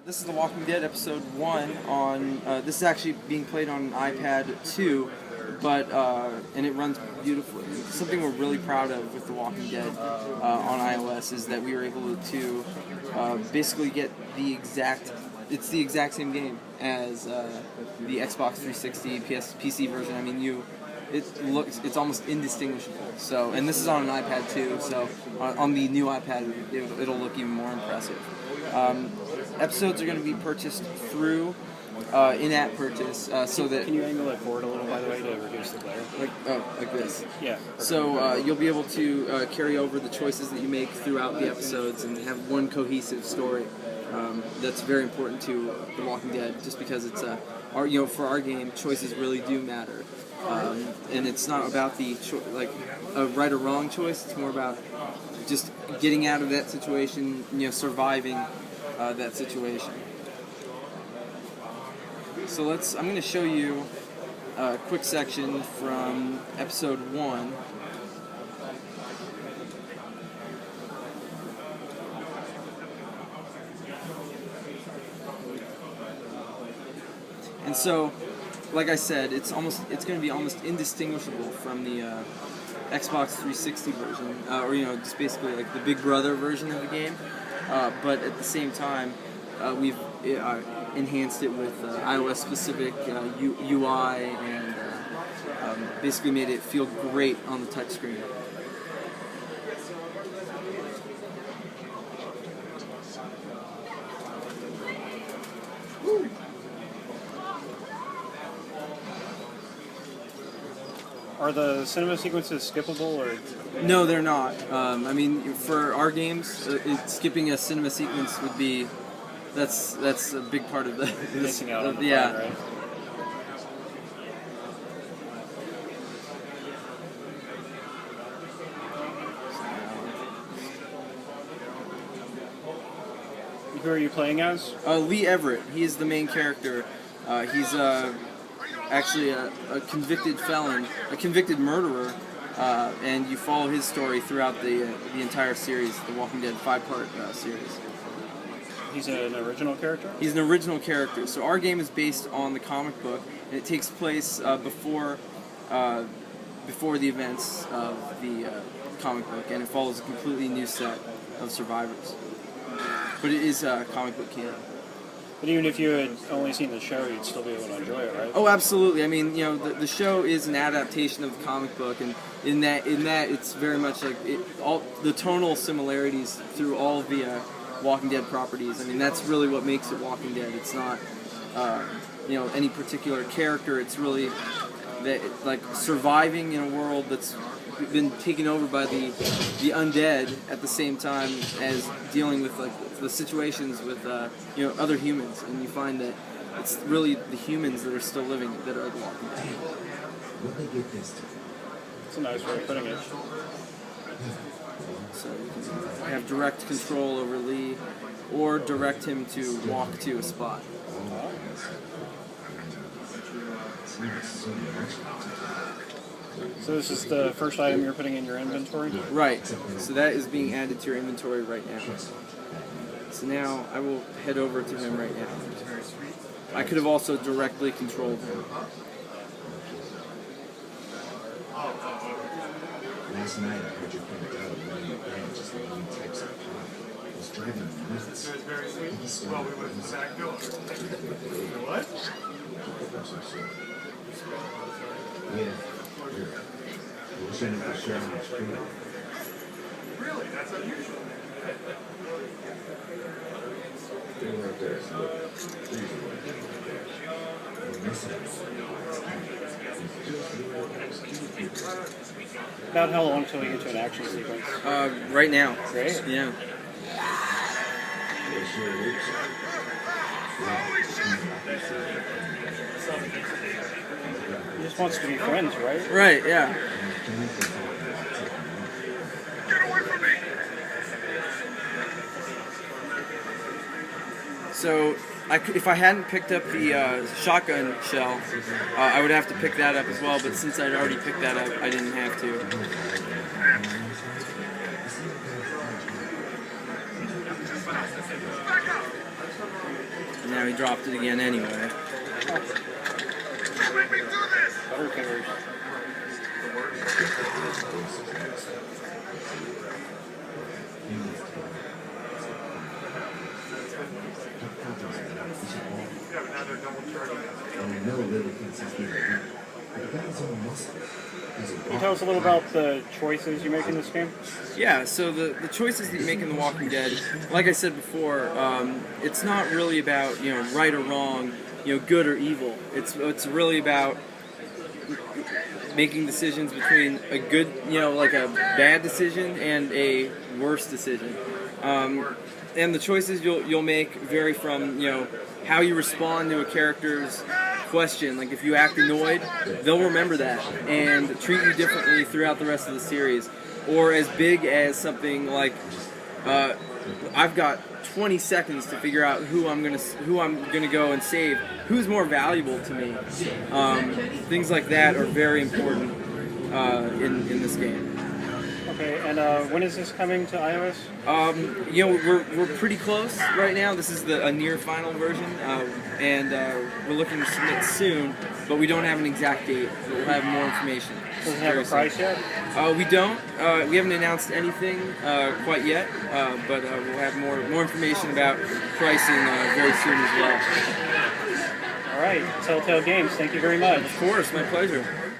This is The Walking Dead episode 1 on, this is actually being played on an iPad 2, but, and it runs beautifully. Something we're really proud of with The Walking Dead on iOS is that we were able to basically get the exact same game as the Xbox 360 PC version. I mean, it's almost indistinguishable. So, and this is on an iPad too. So, on the new iPad, it'll look even more impressive. Episodes are going to be purchased through in-app purchase, so that. Can you angle it forward a little, by the way, to reduce the glare? Like this. Yeah. So you'll be able to carry over the choices that you make throughout the episodes and have one cohesive story. That's very important to The Walking Dead, just because it's for our game, choices really do matter, and it's not about the a right or wrong choice. It's more about just getting out of that situation, surviving that situation. So I'm going to show you a quick section from episode 1. And so, like I said, it's going to be almost indistinguishable from the Xbox 360 version, or just basically like the Big Brother version of the game. But at the same time, we've enhanced it with iOS-specific UI and basically made it feel great on the touchscreen. Are the cinema sequences skippable, or? No, they're not. I mean, for our games, skipping a cinema sequence would be that's a big part of the missing out on the yeah. fun, right? Who are you playing as? Lee Everett. He is the main character. He's actually a convicted felon, a convicted murderer, and you follow his story throughout the entire series, the Walking Dead 5-part series. He's an original character? He's an original character. So our game is based on the comic book, and it takes place before the events of the comic book, and it follows a completely new set of survivors. But it is comic book canon. But even if you had only seen the show, you'd still be able to enjoy it, right? Oh, absolutely. I mean, the show is an adaptation of the comic book, and in that it's very much like all the tonal similarities through all of the Walking Dead properties. I mean, that's really what makes it Walking Dead. It's not any particular character. It's really that surviving in a world that's been taken over by the undead at the same time as dealing with the situations with other humans, and you find that it's really the humans that are still living that are the Walking Dead. That's a nice way of putting it. So you can have direct control over Lee, or direct him to walk to a spot. So this is the first item you're putting in your inventory? Right. So that is being added to your inventory right now. So now I will head over to him right now. I could have also directly controlled him. Last night I heard you point out one of your parents just leaving types of pot. It was driving me nuts. Well, we went to the back door. What? Yeah. We're sending for sharing the screen. Really? That's unusual. They were up there. Look. About how long till we get to an action sequence? Right now. Great. Yeah. He just wants to be friends, right? Right, yeah. So, if I hadn't picked up the shotgun shell, I would have to pick that up as well, but since I'd already picked that up, I didn't have to. Now he dropped it again anyway. Butterfingers. And I know Lily thinks he's being weak, but the guy's own muscle. Can you tell us a little about the choices you make in this game? Yeah, so the choices that you make in The Walking Dead, like I said before, it's not really about right or wrong, good or evil. It's really about making decisions between a good, like a bad decision and a worse decision. And the choices you'll make vary from how you respond to a character's question. Like if you act annoyed, they'll remember that and treat you differently throughout the rest of the series. Or as big as something like I've got 20 seconds to figure out who I'm gonna go and save, who's more valuable to me. Things like that are very important in this game. Okay, and when is this coming to iOS? We're pretty close right now. This is a near final version, and we're looking to submit soon, but we don't have an exact date. But we'll have more information. Does it have a price yet? We don't. We haven't announced anything quite yet, but we'll have more information about pricing very soon as well. All right, TellTale Games, thank you very much. Of course, my pleasure.